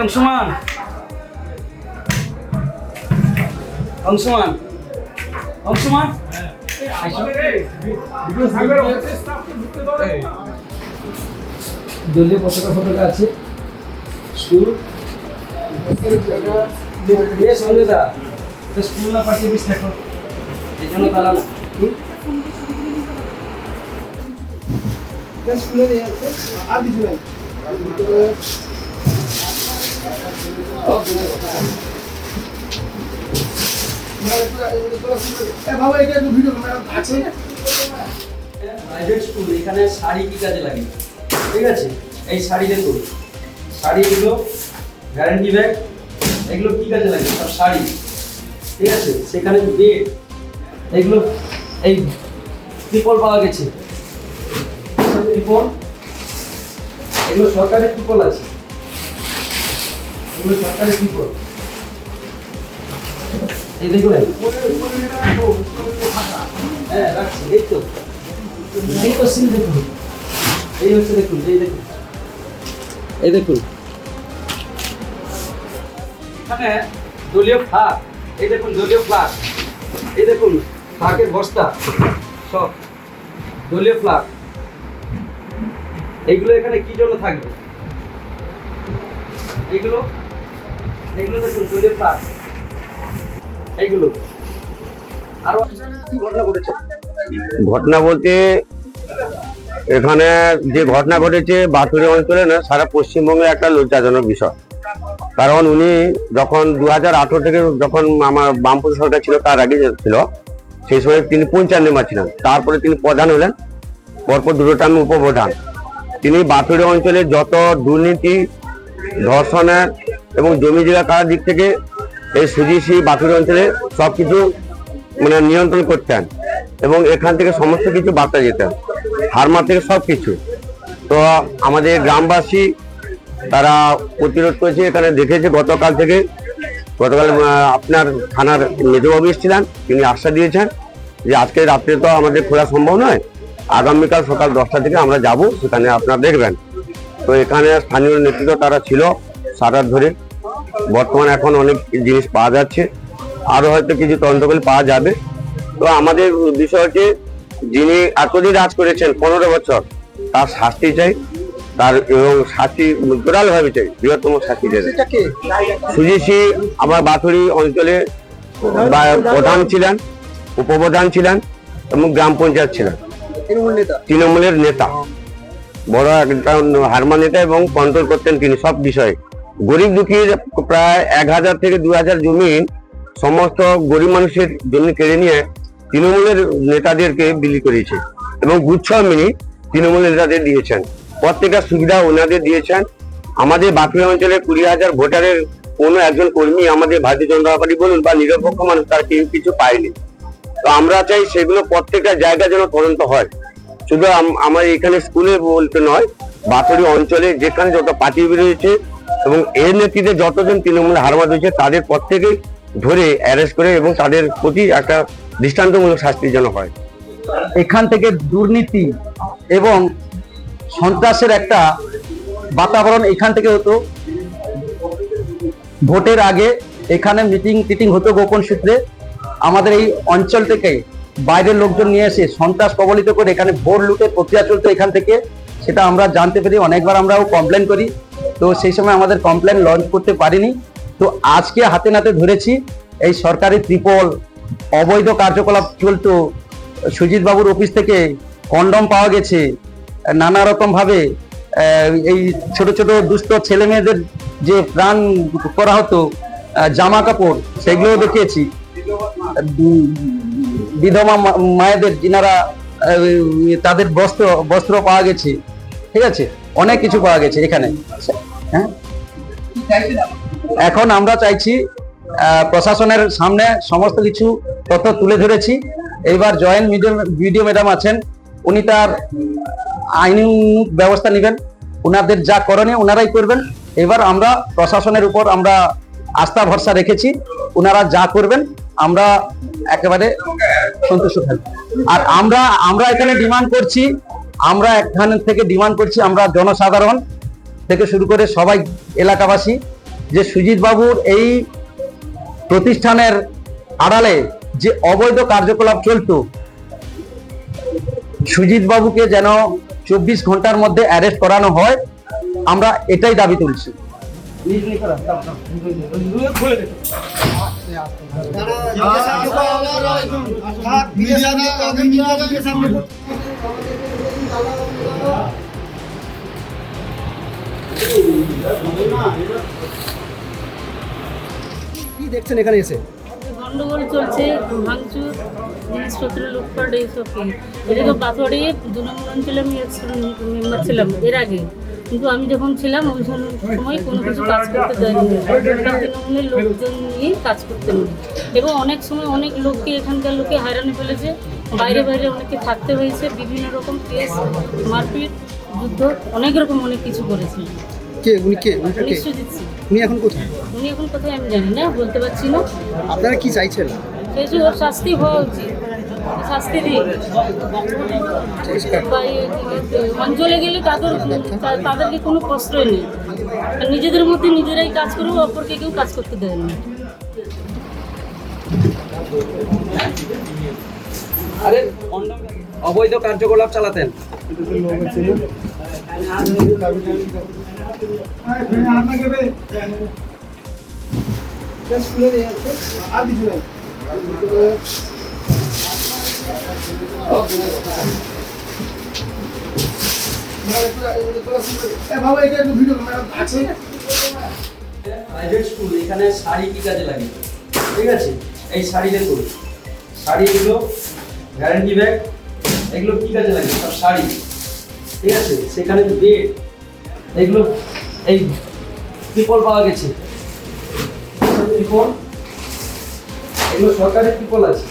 অংশমান অংশমান অংশমান দলীয় পতাকা ফটোটা আছে স্কুল স্কুল না পাঠিয়ে দিস দেখো এই জন্য তারা স্কুলে আর কিছু নাই প্রাইভেট স্কুল এখানে শাড়ি কি কাজে লাগে ঠিক আছে এই শাড়ি দেখুন শাড়িগুলো গ্যারান্টি ব্যাগ এগুলো কি কাজে লাগে সব শাড়ি ঠিক আছে সেখানে বেড এগুলো এই ত্রিপল পাওয়া গেছে ত্রিপল এগুলো সরকারি ত্রিপল আছে এগুলো সরকারি ত্রিপল এই দেখুন হ্যাঁ রাখছি এই তো সিল দেখুন এই হচ্ছে দেখুন এই দেখুন এখানে দলীয় ফ্লাগ এই দেখুন দলীয় ফ্লাগ এই দেখুন ফ্লাগের বস্তা সব দলীয় ফ্লাগ এইগুলো এখানে কি জন্য থাকবে এইগুলো দেখুন দলীয় ফ্লাগ এইগুলো আরো ঘটনা ঘটেছে ঘটনা বলতে এখানে যে ঘটনা ঘটেছে বাথুরি অঞ্চলে না সারা পশ্চিমবঙ্গে একটা লজ্জাজনক বিষয়। কারণ উনি যখন 2018 থেকে যখন আমার বামপন্থী সরকার ছিল তার আগে ছিল সেই সময় তিনি পঞ্চায়েত মেম্বার ছিলেন, তারপরে তিনি প্রধান হলেন, পরপর দুটো টার্ম উপপ্রধান। তিনি বাথুরি অঞ্চলে যত দুর্নীতি ধর্ষণের এবং জমি জায়গা কাটার দিক থেকে এই সুজিসি বাথুরি অঞ্চলে সবকিছু মানে নিয়ন্ত্রণ করতেন এবং এখান থেকে সমস্ত কিছু বার্তা যেতেন হারমা থেকে সবকিছু। তো আমাদের গ্রামবাসী তারা প্রতিরোধ করেছে, এখানে দেখেছে গতকাল আপনার থানার মেজবাবু এসেছিলেন, তিনি আশ্বাস দিয়েছেন যে আজকে রাত্রে তো আমাদের খোলা সম্ভব নয়, আগামীকাল সকাল 10টা থেকে আমরা যাব, সেখানে আপনারা দেখবেন। তো এখানে স্থানীয় নেতৃত্ব তারা ছিল সারা ধরে। বর্তমানে এখন অনেক জিনিস পাওয়া যাচ্ছে, আরো হয়তো কিছু তদন্ত করে পাওয়া যাবে। তো আমাদের বিষয় হচ্ছে যিনি এতদিন রাজ করেছেন 15 বছর, তার শাস্তি চাই, তার এবং শাস্তি জোরাল ভাবে চাই, বৃহত্তম শাস্তি চাই। সুজিসি আমার বাথুরি অঞ্চলে প্রধান ছিলেন, উপপ্রধান ছিলেন এবং গ্রাম পঞ্চায়েত ছিলেন, তৃণমূলের নেতা, বড় একটা হারমা নেতা এবং কন্ট্রোল করতেন তিনি সব বিষয়ে। গরিব দুঃখীর প্রায় 1000 থেকে 2000 জমি সমস্ত গরিব মানুষের জমি কেড়ে নিয়ে তৃণমূলের নেতাদেরকে বিলি করেছে এবং গুচ্ছ মিনি তৃণমূলের নেতাদের দিয়েছেন, প্রত্যেকটা সুবিধা ওনাদের দিয়েছেন। আমাদের বাঁকুড়া অঞ্চলে 20,000 ভোটারের কোনো একজন কর্মী আমাদের ভারতীয় জনতা পার্টি বলুন বা নিরপেক্ষ মানুষ তার কেউ কিছু পায়নি। তো আমরা চাই সেগুলো প্রত্যেকটা জায়গা যেন তদন্ত হয়, শুধু আমার এখানে স্কুলে বলতে নয়, বাঁকুড়ি অঞ্চলে যেখানে যত পার্টি রয়েছে এবং এর নেতৃত্বে যতজন তৃণমূল হারমা রয়েছে তাদের প্রত্যেকেই ধরে অ্যারেস্ট করে এবং তাদের প্রতি একটা দৃষ্টান্তমূলক শাস্তি যেন হয়। এখান থেকে দুর্নীতি এবং সন্ত্রাসের একটা বাতাবরণ এখান থেকে হতো। ভোটের আগে এখানে মিটিং হতো গোপন সূত্রে। আমাদের এই অঞ্চল থেকে বাইরের লোকজন নিয়ে এসে সন্ত্রাস কবলিত করে এখানে ভোট লুটের প্রক্রিয়া চলতো এখান থেকে, সেটা আমরা জানতে পারি। অনেকবার আমরাও কমপ্লেন করি, তো সেই সময় আমাদের কমপ্লেন লঞ্চ করতে পারিনি। তো আজকে হাতে নাতে ধরেছি এই সরকারি ত্রিপল, অবৈধ কার্যকলাপ চলতো। সুজিত বাবুর অফিস থেকে কন্ডম পাওয়া গেছে, নানা রকম ভাবে এই ছোট ছোট দুস্থ ছেলে মেয়েদের যে প্রাণ করা হতো, জামা কাপড় সেগুলোও দেখিয়েছি। বিধবা মায়েদের যিনারা তাদের বস্ত্র পাওয়া গেছে, ঠিক আছে, অনেক কিছু পাওয়া গেছে এখানে। হ্যাঁ, এখন আমরা চাইছি প্রশাসনের সামনে সমস্ত কিছু তথ্য তুলে ধরেছি। এইবার জয়েন্ট ভিডিও ম্যাডাম আছেন, উনি তার আইনি ব্যবস্থা নেবেন, ওনাদের যা করণীয় ওনারাই করবেন। এবার আমরা প্রশাসনের উপর আমরা আস্থা ভরসা রেখেছি, ওনারা যা করবেন আমরা একেবারে সন্তুষ্ট থাকবো। আর আমরা এখানে ডিমান্ড করছি, আমরা জনসাধারণ থেকে শুরু করে সবাই এলাকাবাসী, যে সুজিত বাবুর এই প্রতিষ্ঠানের আড়ালে যে অবৈধ কার্যকলাপ চলতো, সুজিত বাবুকে যেন 24 ঘন্টার মধ্যে অ্যারেস্ট করানো হয়, আমরা এটাই দাবি তুলছি। কি দেখছেন এখানে এসে? গন্ডগোল চলছে, ভাঙচুর, জিনিসপত্র লুটপাট, এইসব কি। এটা তো পাথরে 2 নম্বর অঞ্চলে আমি মেম্বার ছিলাম এর আগে, কিন্তু আমি যখন ছিলাম ওই সময় কোনো কিছু কাজ করতে দেয়নি। তৃণমূলের লোকজন নিয়ে কাজ করতে নেই, এবং অনেক সময় অনেক লোককে, এখানকার লোকে হয়রানি ফেলেছে, বাইরে বাইরে অনেককে থাকতে হয়েছে, বিভিন্ন রকম কেস, মারপিট, যুদ্ধ, অনেক রকম অনেক কিছু করেছে। কে উনি? কে উনিটা কে? নিশ্চয় দিচ্ছি। উনি এখন কোথায়? উনি এখন কোথায় আমি জানি না, বলতে পারছি না। আপনারা কি চাইছেন? সেই যে ওর শাস্তি হওয়া উচিত, শাস্তি দিয়ে অঞ্চলে গেলে তাদেরকে কোনো প্রশ্রয় নেই, আর নিজেদের মধ্যে নিজেরাই কাজ করবো, অপরকে কেউ কাজ করতে দেয় না। আরে অবৈধ কার্যকলাপ চালাতেন। প্রাইভেট স্কুল, এখানে শাড়ি কি কাজে লাগে? ঠিক আছে, এই শাড়ি দেখুন, শাড়ি এগুলো গ্যারান্টি ব্যাগ, এগুলো কি কাজে লাগে? সব শাড়ি। ঠিক আছে, সেখানে বেড, এগুলো এই ত্রিপল পাওয়া গেছে, ত্রিপল, এগুলো সরকারের ত্রিপল আছে,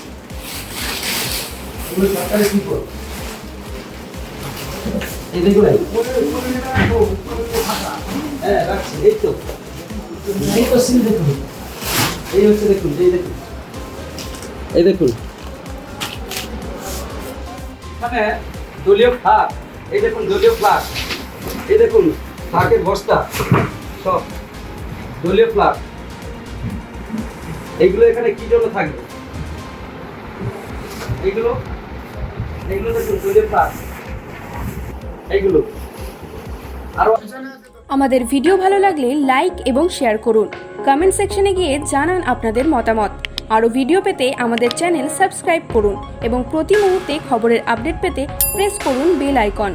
এগুলো সরকারের ত্রিপল। এই দেখুন, হ্যাঁ রাখছি, এই তো সিল দেখুন, এই হচ্ছে দেখুন, এই দেখুন এখানে দলীয় ফ্লাগ, এই দেখুন দলীয় ফ্লাগ, এই দেখুন ফ্লাগের বস্তা, সব দলীয় ফ্লাগ। এইগুলো এখানে কি জন্য থাকবে? এইগুলো দেখুন দলীয় ফ্লাগ, এইগুলো। আরো আমাদের ভিডিও ভালো লাগলে লাইক এবং শেয়ার করুন, কমেন্ট সেকশনে গিয়ে জানান আপনাদের মতামত। আরও ভিডিও পেতে আমাদের চ্যানেল সাবস্ক্রাইব করুন এবং প্রতি মুহূর্তে খবরের আপডেট পেতে প্রেস করুন বেল আইকন।